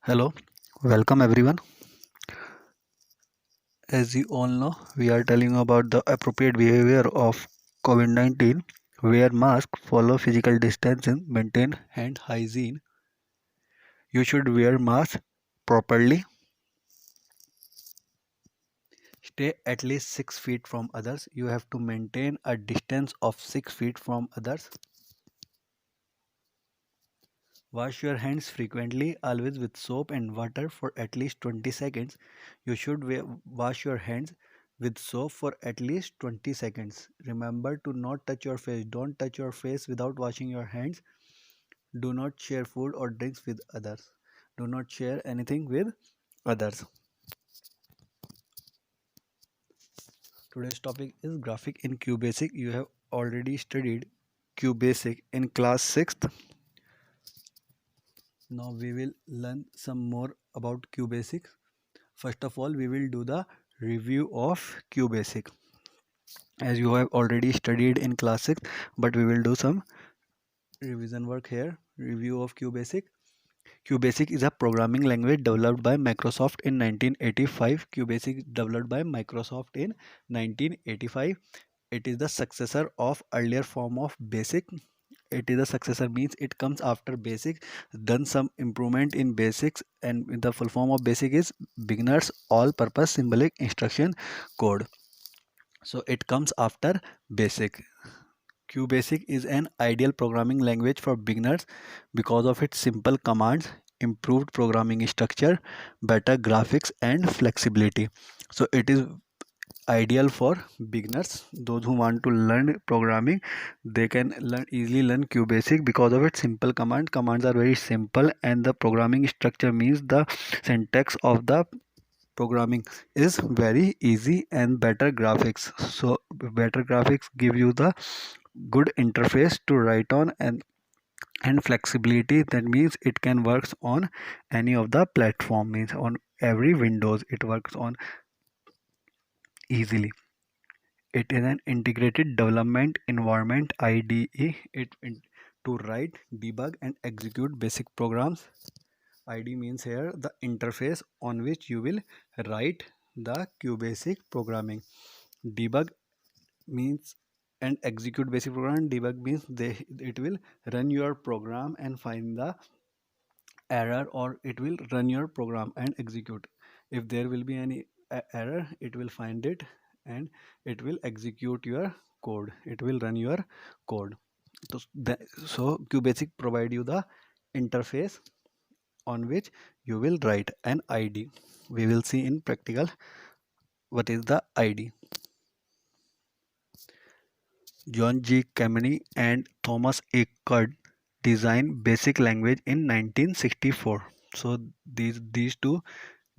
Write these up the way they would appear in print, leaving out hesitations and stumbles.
Hello, welcome everyone. As you all know, we are telling you about the appropriate behavior of COVID-19. Wear mask, follow physical distancing, maintain hand hygiene. You should wear mask properly. Stay at least 6 feet from others. You have to maintain a distance of 6 feet from others. Wash your hands frequently, always with soap and water for at least 20 seconds. You should wash your hands with soap for at least 20 seconds. Remember to not touch your face. Don't touch your face without washing your hands. Do not share food or drinks with others. Do not share anything with others. Today's topic is graphic in QBasic. You have already studied QBasic in class 6th. Now we will learn some more about QBasic. First of all, we will do the review of QBasic. As you have already studied in class 6, but we will do some revision work here. Review of QBasic. QBasic is a programming language developed by Microsoft in 1985. QBasic developed by Microsoft in 1985. It is the successor of earlier form of BASIC. It is a successor means it comes after BASIC, done some improvement in basics, and the full form of BASIC is beginners all purpose symbolic instruction code. So it comes after BASIC. QBasic is an ideal programming language for beginners because of its simple commands, improved programming structure, better graphics, and flexibility. So it is ideal for beginners. Those who want to learn programming, they can easily learn QBasic because of its simple commands are very simple, and the programming structure means the syntax of the programming is very easy, and better graphics. So better graphics give you the good interface to write on, and flexibility, that means it can works on any of the platform, means on every windows it works on easily. It is an integrated development environment IDE. To write, debug, and execute basic programs. ID means here the interface on which you will write the QBasic programming. Debug means and execute basic program. Debug means it will run your program and find the error, or it will run your program and execute. If there will be any error, it will find it and it will execute your code. It will run your code. So QBasic provide you the interface on which you will write an ID. We will see in practical what is the ID. John G. Kameny and Thomas A. Cudd designed basic language in 1964. So these two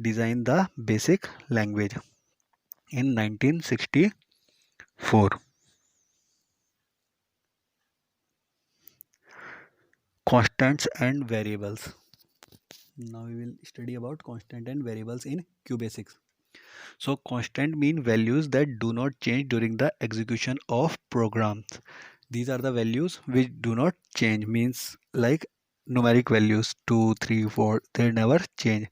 designed the basic language in 1964. Constants and variables. Now we will study about constant and variables in QBasics. So constant mean values that do not change during the execution of programs. These are the values which do not change, means like numeric values 2, 3, 4, they never change.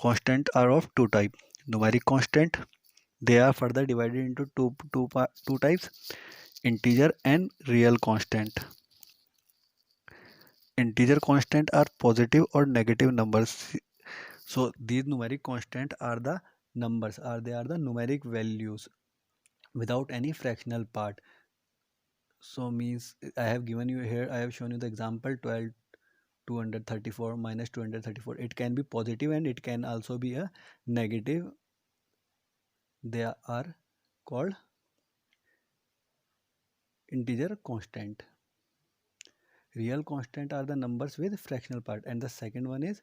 Constant are of two types. Numeric constant, they are further divided into two types: integer and real constant. Integer constant are positive or negative numbers. So these numeric constant are the numbers, they are the numeric values without any fractional part. So means I have given you here, I have shown you the example 12 234 minus 234. It can be positive and it can also be a negative. They are called integer constant. Real constant are the numbers with fractional part, and the second one is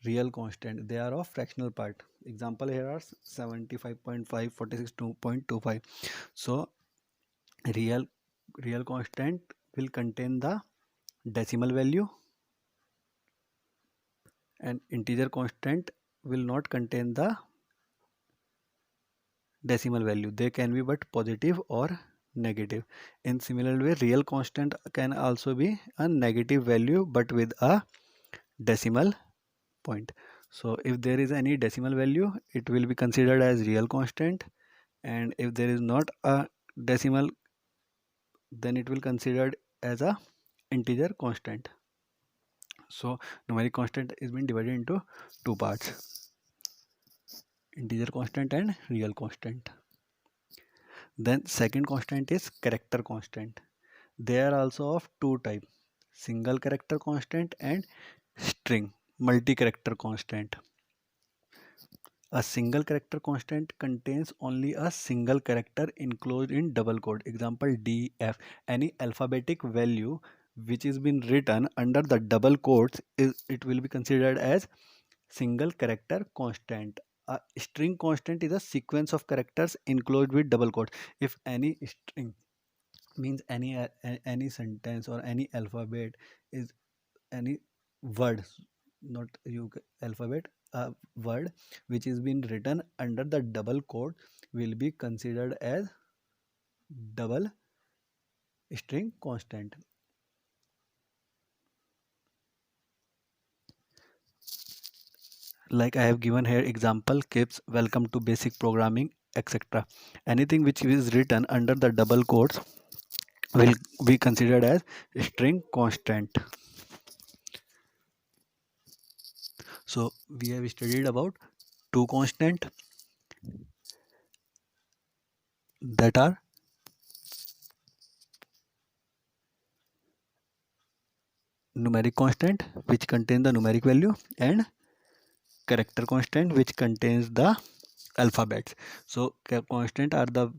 real constant. They are of fractional part. Example here are 75.5, 46.25. So real constant will contain the decimal value, and integer constant will not contain the decimal value. They can be but positive or negative. In similar way, real constant can also be a negative value but with a decimal point. So if there is any decimal value, it will be considered as real constant, and if there is not a decimal, then it will considered as a integer constant. So numeric constant is being divided into two parts: integer constant and real constant. Then second constant is character constant. They are also of two types: single character constant and string multi-character constant. A single character constant contains only a single character enclosed in double quote. Example DF. Any alphabetic value which is been written under the double quotes it will be considered as single character constant. A string constant is a sequence of characters enclosed with double quotes. If any string means any sentence or any alphabet is any word, not alphabet, a word which is been written under the double quote will be considered as double string constant. Like I have given here example keeps welcome to basic programming, etc. Anything which is written under the double quotes will be considered as string constant. So we have studied about two constant that are numeric constant which contain the numeric value and character constant which contains the alphabets. So constant are the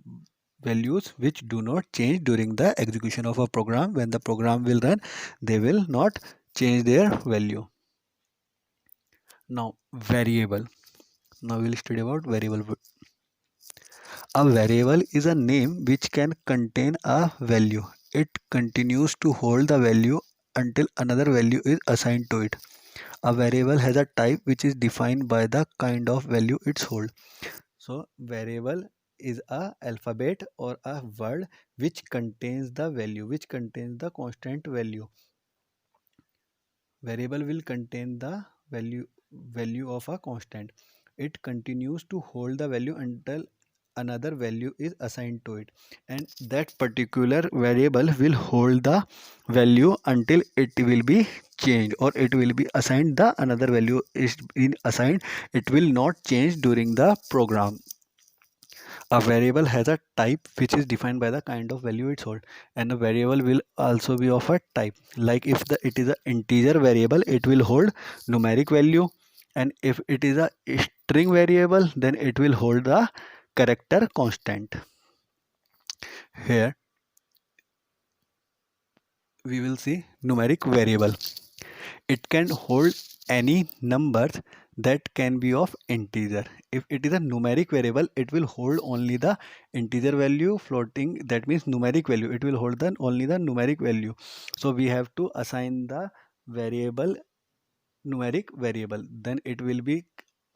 values which do not change during the execution of a program. When the program will run, they will not change their value. Now variable. Now we'll study about variable. A variable is a name which can contain a value. It continues to hold the value until another value is assigned to it. A variable has a type which is defined by the kind of value it holds. So variable is a alphabet or a word which contains the value, which contains the constant value. Variable will contain the value of a constant. It continues to hold the value until another value is assigned to it, and that particular variable will hold the value until it will be changed or it will be assigned. The another value is been assigned, it will not change during the program. A variable has a type which is defined by the kind of value it's hold, and a variable will also be of a type. Like if it is an integer variable, it will hold numeric value, and if it is a string variable, then it will hold the character constant. Here we will see numeric variable. It can hold any numbers that can be of integer. If it is a numeric variable, it will hold only the integer value. Floating, that means numeric value, it will hold only the numeric value. So we have to assign the variable numeric variable, then it will be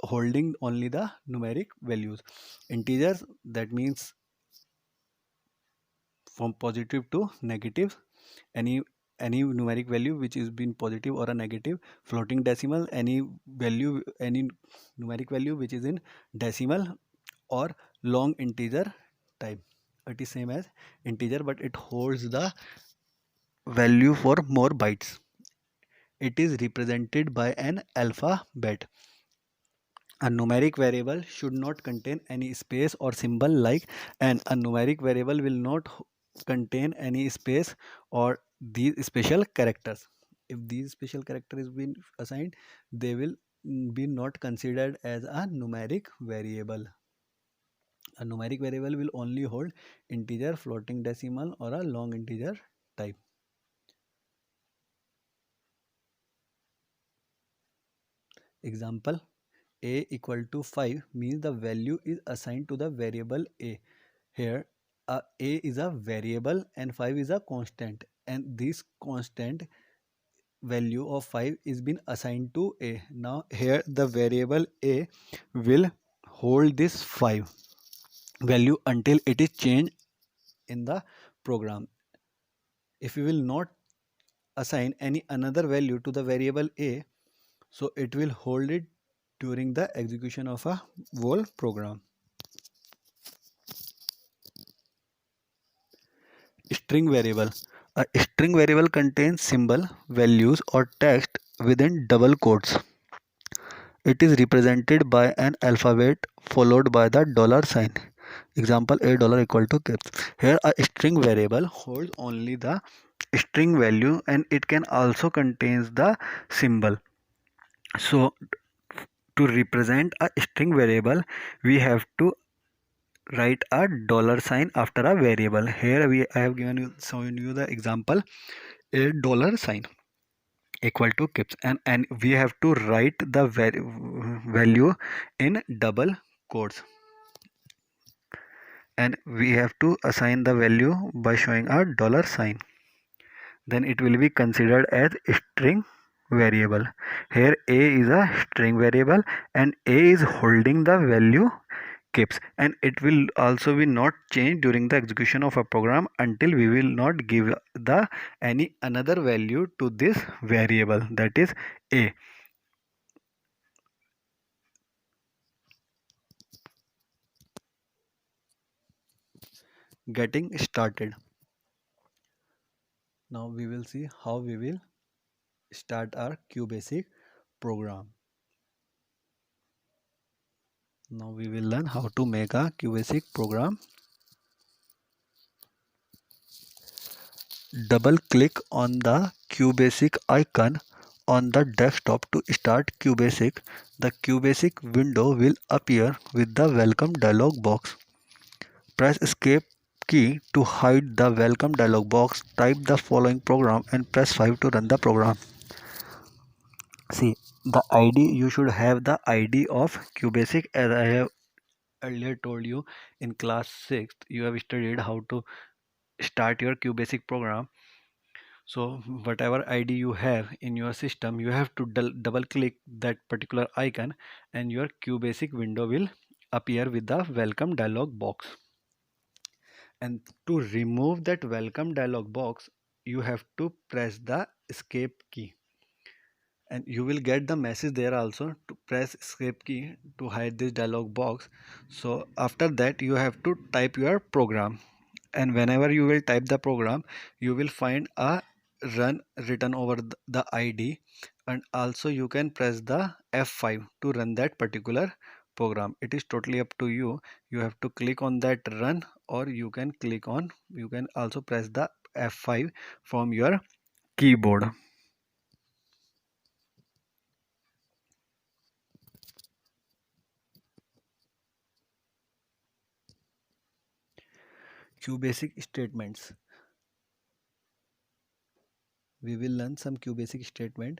holding only the numeric values. Integers, that means from positive to negative, any numeric value which is been positive or a negative. Floating decimal, any value, any numeric value which is in decimal, or long integer type. It is same as integer, but it holds the value for more bytes. It is represented by an alphabet. A numeric variable should not contain any space or symbol like, and a numeric variable will not contain any space or these special characters. If these special character is been assigned, they will be not considered as a numeric variable. A numeric variable will only hold integer, floating decimal, or a long integer type. Example: a equal to 5 means the value is assigned to the variable a. Here a is a variable and 5 is a constant, and this constant value of 5 is been assigned to a. Now here the variable a will hold this 5 value until it is changed in the program. If we will not assign any another value to the variable a, so it will hold it during the execution of a whole program. String variable. A string variable contains symbol, values or text within double quotes. It is represented by an alphabet followed by the dollar sign. Example, $a equal to kips. Here a string variable holds only the string value and it can also contains the symbol. So to represent a string variable, we have to write a dollar sign after a variable. Here I have shown you the example, a dollar sign equal to kips, and we have to write the value in double quotes, and we have to assign the value by showing a dollar sign. Then it will be considered as string variable. Here a is a string variable and a is holding the value keeps, and it will also be not changed during the execution of a program until we will not give the any another value to this variable, that is a. Getting started. Now we will see how we will start our QBasic program. Now we will learn how to make a QBasic program. Double click on the QBasic icon on the desktop to start QBasic. The QBasic window will appear with the welcome dialog box. Press escape key to hide the welcome dialog box. Type the following program and press 5 to run the program. See, the ID, you should have the ID of QBasic, as I have earlier told you in class 6th. You have studied how to start your QBasic program. So whatever ID you have in your system, you have to double click that particular icon and your QBasic window will appear with the welcome dialog box. And to remove that welcome dialog box, you have to press the escape key. And you will get the message there also to press escape key to hide this dialog box. So after that you have to type your program, and whenever you will type the program, you will find a run written over the ID, and also you can press the F5 to run that particular program. It is totally up to you. You have to click on that run, or you can also press the F5 from your keyboard. QBasic statements. We will learn some QBasic statement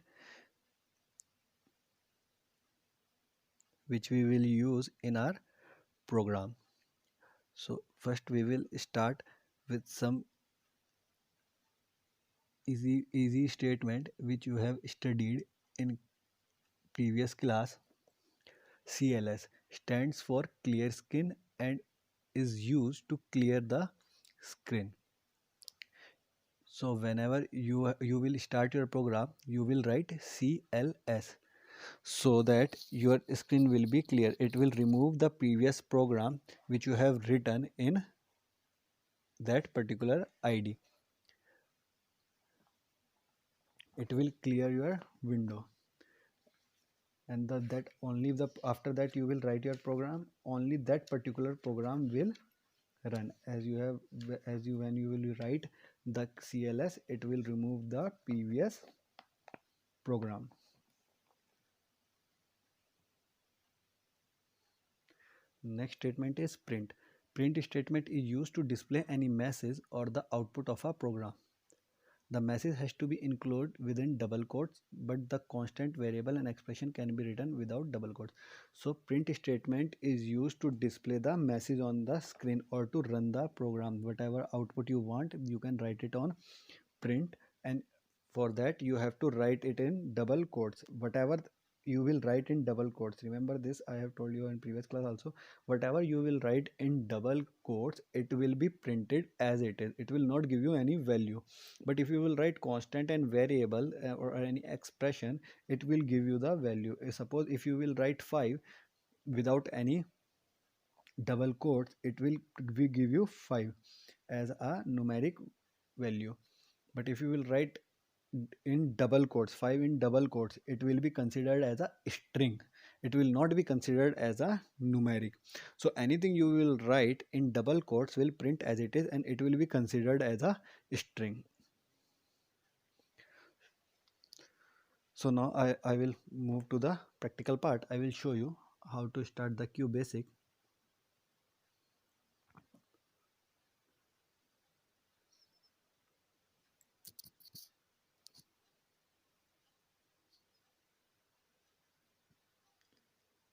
which we will use in our program. So first we will start with some easy statement which you have studied in previous class. CLS stands for clear screen and is used to clear the screen. So whenever you will start your program, you will write CLS so that your screen will be clear. It will remove the previous program which you have written in that particular ID. It will clear your window, and that only the after that you will write your program, only that particular program will run. As you when you will write the CLS, it will remove the previous program. Next statement is print. Print statement is used to display any message or the output of a program. The message has to be included within double quotes, but the constant variable and expression can be written without double quotes. So print statement is used to display the message on the screen or to run the program. Whatever output you want, you can write it on print, and for that you have to write it in double quotes. Whatever you will write in double quotes, remember this, I have told you in previous class also, whatever you will write in double quotes, it will be printed as it is, it will not give you any value. But if you will write constant and variable or any expression, it will give you the value. Suppose if you will write 5 without any double quotes, it will give you 5 as a numeric value. But if you will write in double quotes, 5 in double quotes, it will be considered as a string, it will not be considered as a numeric. So anything you will write in double quotes will print as it is, and it will be considered as a string. So now I will move to the practical part. I will show you how to start the QBasic.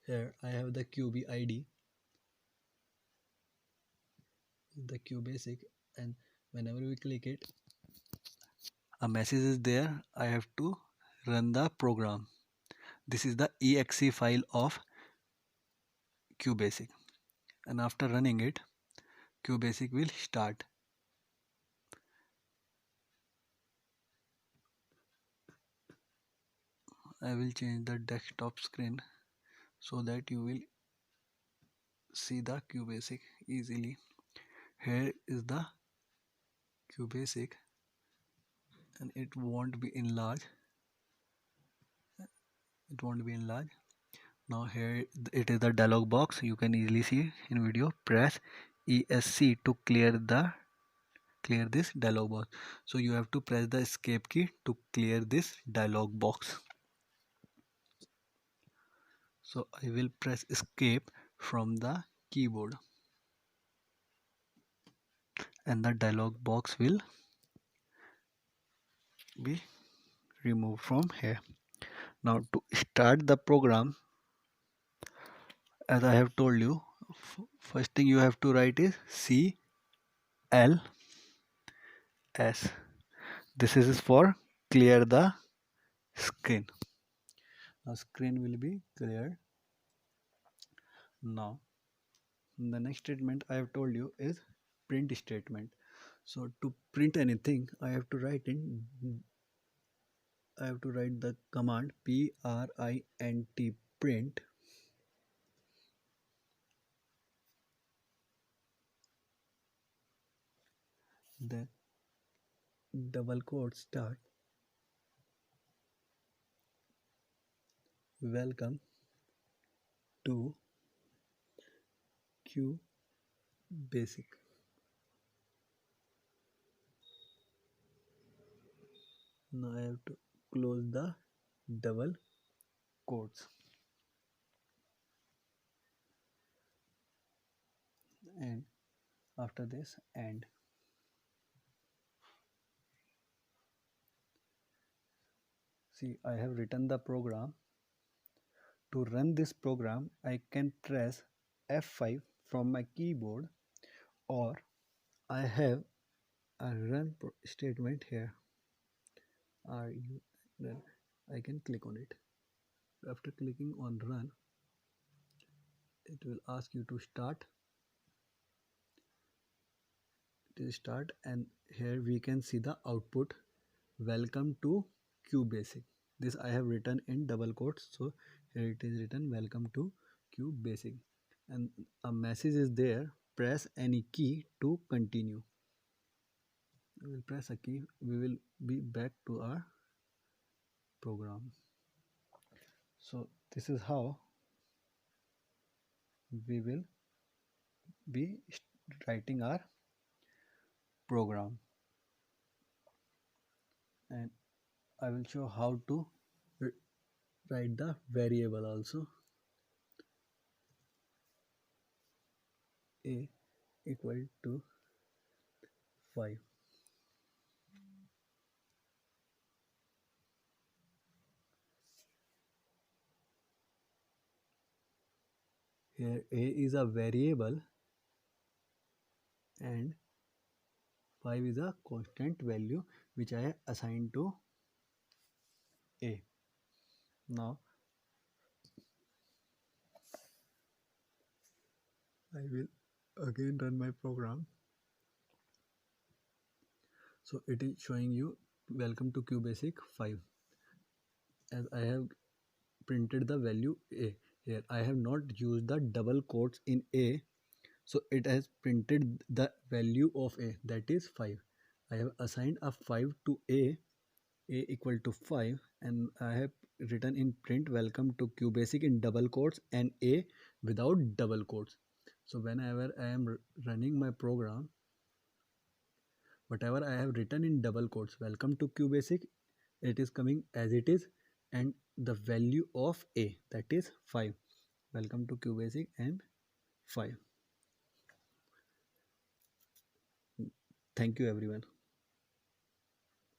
Here I have the QB ID, the QBasic, and whenever we click it, a message is there. I have to run the program. This is the exe file of QBasic, and after running it, QBasic will start. I will change the desktop screen so that you will see the QBasic easily. Here is the QBasic, and it won't be enlarged. It won't be enlarged. Now here it is the dialog box. You can easily see in video. Press ESC to clear this dialog box. So you have to press the escape key to clear this dialog box. So I will press escape from the keyboard, and the dialog box will be removed from here. Now to start the program, as I have told you, first thing you have to write is CLS. This is for clear the screen. Now screen will be cleared. Now the next statement I have told you is print statement. So to print anything, I have to write the command print print, then double quote start, welcome to QBasic. Now I have to close the double quotes, and after this end. See, I have written the program. To run this program, I can press F5 from my keyboard, or I have a run statement here. Then I can click on it. After clicking on run, it will ask you to start. It will start, and here we can see the output. Welcome to QBasic. This I have written in double quotes, so here it is written welcome to QBasic, and a message is there. Press any key to continue. We will press a key. We will be back to our program. So this is how we will be writing our program, and I will show how to write the variable also. A equal to 5. Here A is a variable and 5 is a constant value which I assigned to A. Now I will again run my program. So it is showing you welcome to QBasic 5, as I have printed the value A here. I have not used the double quotes in A, so it has printed the value of A, that is 5. I have assigned a 5 to A equal to 5, and I have written in print welcome to QBasic in double quotes and A without double quotes. So whenever I am running my program, whatever I have written in double quotes welcome to QBasic, it is coming as it is, and the value of A, that is 5. Welcome to QBasic and 5. Thank you everyone.